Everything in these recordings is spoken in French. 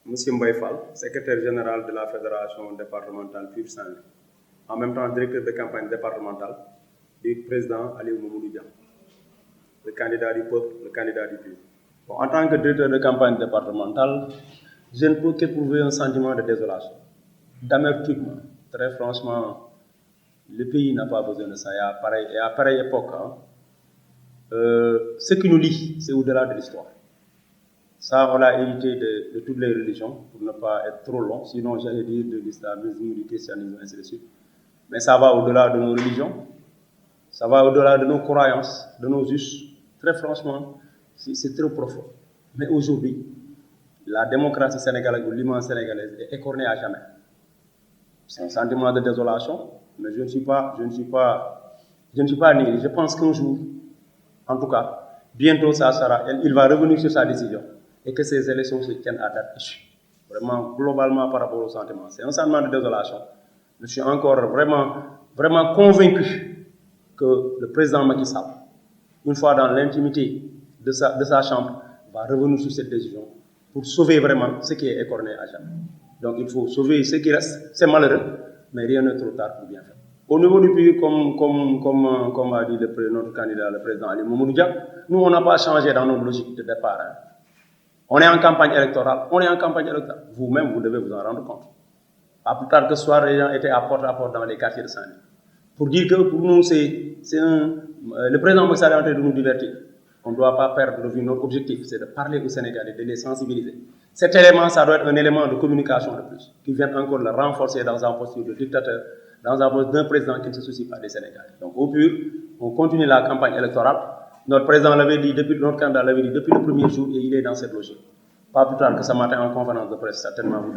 Monsieur Mbaye Fall, secrétaire général de la Fédération départementale Pur Saint-Louis, en même temps directeur de campagne départementale du président Aliou Mamadou Dia, le candidat du peuple, le candidat du PUR. Bon, en tant que directeur de campagne départementale, je ne peux qu'éprouver un sentiment de désolation, d'amertume. Très franchement, le pays n'a pas besoin de ça. Et à pareille époque, ce qui nous lie, c'est au-delà de l'histoire. Ça, on l'a hérité de toutes les religions, pour ne pas être trop long, sinon j'allais dire de l'islamisme, du christianisme, ainsi de suite. Mais ça va au-delà de nos religions, ça va au-delà de nos croyances, de nos us. Très franchement, c'est trop profond. Mais aujourd'hui, la démocratie sénégalaise ou l'immense sénégalaise est écornée à jamais. C'est un sentiment de désolation, mais je ne suis pas nihiliste. Je pense qu'un jour, en tout cas, bientôt il va revenir sur sa décision et que ces élections se tiennent à date échue. Vraiment, globalement, par rapport au sentiment. C'est un sentiment de désolation. Je suis encore vraiment convaincu que le président Macky Sall, une fois dans l'intimité de sa chambre, va revenir sur cette décision pour sauver vraiment ce qui est écorné à jamais. Donc il faut sauver ce qui reste. C'est malheureux, mais rien n'est trop tard pour bien faire. Au niveau du pays, comme a dit notre candidat, le président Ali Mamadou Dia, nous, on n'a pas changé dans notre logique de départ. On est en campagne électorale. Vous-même, vous devez vous en rendre compte. Pas plus tard que ce soir, les gens étaient à porte dans les quartiers de Saint-Louis. Pour dire que pour nous, le président Macky Sall est en train de nous divertir. On ne doit pas perdre de vue notre objectif, c'est de parler aux Sénégalais, de les sensibiliser. Cet élément, ça doit être un élément de communication de plus, qui vient encore le renforcer dans un posture de dictateur, dans un poste d'un président qui ne se soucie pas des Sénégalais. Donc au PUR, on continue la campagne électorale. Notre président l'avait dit, notre candidat l'avait dit depuis le premier jour, et il est dans cette logique. Pas plus tard que ce matin en conférence de presse, certainement vous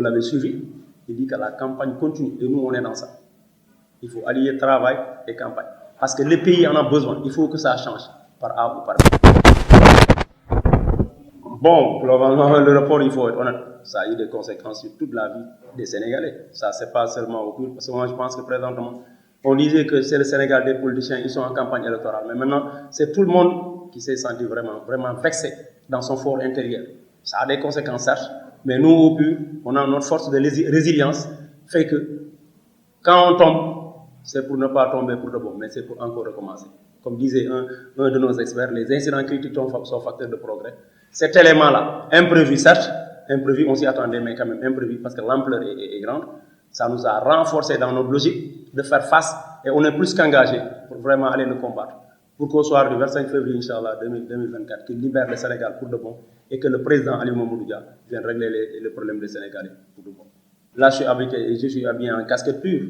l'avez suivi, il dit que la campagne continue, et nous on est dans ça. Il faut allier travail et campagne. Parce que le pays en a besoin, il faut que ça change, par A ou par B. Bon, globalement, le rapport, il faut être honnête, ça a eu des conséquences sur toute la vie des Sénégalais. Ça, c'est pas seulement au PUR, parce que moi, je pense que présentement, on disait que c'est le Sénégal des politiciens, ils sont en campagne électorale. Mais maintenant, c'est tout le monde qui s'est senti vraiment vexé dans son fort intérieur. Ça a des conséquences, certes, mais nous, au PUR, on a notre force de résilience, fait que quand on tombe, c'est pour ne pas tomber pour de bon, mais c'est pour encore recommencer. Comme disait un de nos experts, les incidents critiques sont facteurs de progrès. Cet élément-là, imprévu, certes, imprévu, on s'y attendait, mais quand même imprévu, parce que l'ampleur est grande, ça nous a renforcé dans notre logique de faire face, et on est plus qu'engagé pour vraiment aller le combattre. Pour qu'au soir du 25 février, Inch'Allah, 2024, qu'il libère le Sénégal pour de bon, et que le président Ali Mamadou Dia vienne régler les problèmes des Sénégalais pour de bon. Là, je suis habillé en casquette pure.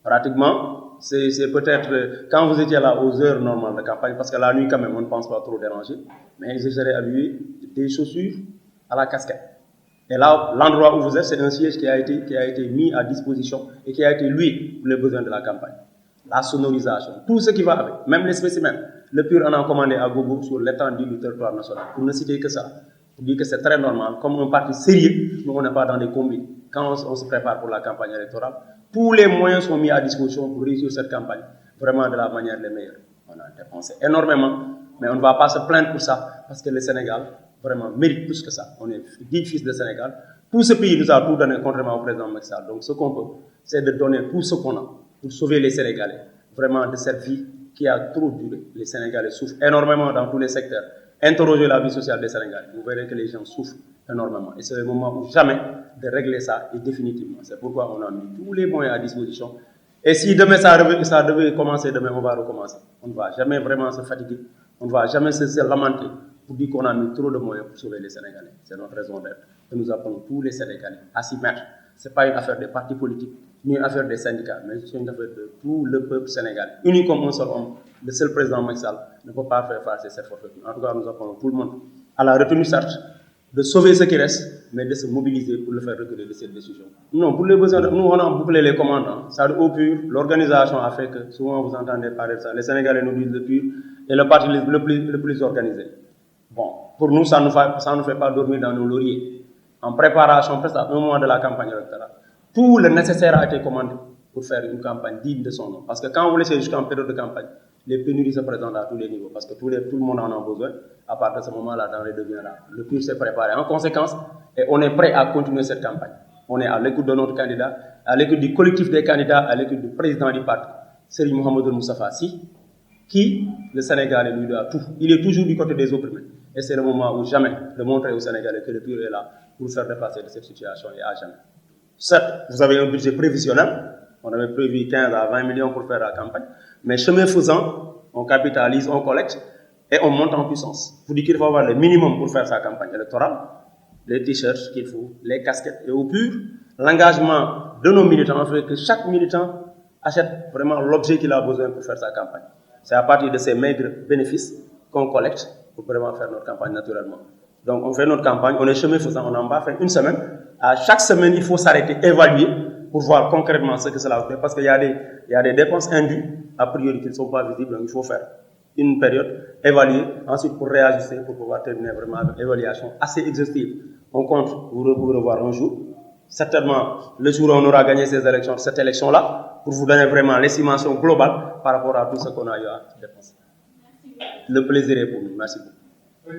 Pratiquement, c'est peut-être quand vous étiez là aux heures normales de campagne, parce que la nuit quand même on ne pense pas trop déranger, mais je serais habillé des chaussures à la casquette. Et là, l'endroit où vous êtes, c'est un siège qui a été mis à disposition et qui a été loué pour les besoins de la campagne. La sonorisation, tout ce qui va avec, même les spécimens. Le PUR en a commandé à Gogo sur l'étendue du territoire national, pour ne citer que ça, pour dire que c'est très normal. Comme un parti sérieux, nous on n'est pas dans des combis. Quand on se prépare pour la campagne électorale, tous les moyens sont mis à disposition pour réussir cette campagne, vraiment de la manière la meilleure. On a dépensé énormément, mais on ne va pas se plaindre pour ça, parce que le Sénégal, vraiment, mérite plus que ça. On est 10 fils de Sénégal. Tout ce pays nous a tout donné, contrairement au président Macky Sall. Donc ce qu'on peut, c'est de donner tout ce qu'on a pour sauver les Sénégalais, vraiment de cette vie qui a trop duré. Les Sénégalais souffrent énormément dans tous les secteurs. Interrogez la vie sociale des Sénégalais, vous verrez que les gens souffrent énormément. Et c'est le moment où jamais de régler ça et définitivement. C'est pourquoi on a mis tous les moyens à disposition. Et si demain ça devait commencer, demain on va recommencer. On ne va jamais vraiment se fatiguer, on ne va jamais se lamenter pour dire qu'on a mis trop de moyens pour sauver les Sénégalais. C'est notre raison d'être. Et nous appelons tous les Sénégalais à s'y mettre. Ce n'est pas une affaire des partis politiques, ni une affaire des syndicats, mais c'est une affaire de tout le peuple sénégalais. Uni comme un seul homme, le seul président Macky Sall ne peut pas faire face à cette forfaiture. En tout cas, nous appelons tout le monde à la retenue, certes, de sauver ce qui reste, mais de se mobiliser pour le faire reculer de cette décision. Non, pour les besoins, nous on a bouclé les commandes. Ça, au PUR, l'organisation a fait que, souvent vous entendez parler de ça, les Sénégalais nous disent le PUR est le parti le plus organisé. Bon, pour nous, ça ne fait pas dormir dans nos lauriers. En préparation, presque à un mois de la campagne électorale, tout le nécessaire a été commandé pour faire une campagne digne de son nom. Parce que quand vous laissez jusqu'en période de campagne, les pénuries se présentent à tous les niveaux parce que tout le monde en a besoin. À partir de ce moment-là, denrées devient rare. Le PUR s'est préparé en conséquence et on est prêt à continuer cette campagne. On est à l'écoute de notre candidat, à l'écoute du collectif des candidats, à l'écoute du président du parti, Serigne Mohamedou Moustapha Sy, qui, le Sénégal, lui doit tout. Il est toujours du côté des opprimés. Et c'est le moment où jamais de montrer aux Sénégalais que le PUR est là pour faire dépasser de cette situation et à jamais. Certes, vous avez un budget prévisionnel. On avait prévu 15 à 20 millions pour faire la campagne. Mais chemin faisant, on capitalise, on collecte et on monte en puissance. Vous dites qu'il faut avoir le minimum pour faire sa campagne électorale, les t-shirts qu'il faut, les casquettes. Et au PUR, l'engagement de nos militants fait que chaque militant achète vraiment l'objet qu'il a besoin pour faire sa campagne. C'est à partir de ces maigres bénéfices qu'on collecte pour vraiment faire notre campagne naturellement. Donc on fait notre campagne, on est chemin faisant, on en va faire une semaine. À chaque semaine, il faut s'arrêter, évaluer pour voir concrètement ce que cela fait. Parce qu'il y a des dépenses indues, a priori, qui ne sont pas visibles. Donc il faut faire une période, évaluer, ensuite pour réajuster, pour pouvoir terminer vraiment avec une évaluation assez exhaustive. On compte vous revoir un jour. Certainement, le jour où on aura gagné cette élection-là, pour vous donner vraiment l'estimation globale par rapport à tout ce qu'on a eu à dépenser. Le plaisir est pour nous. Merci beaucoup.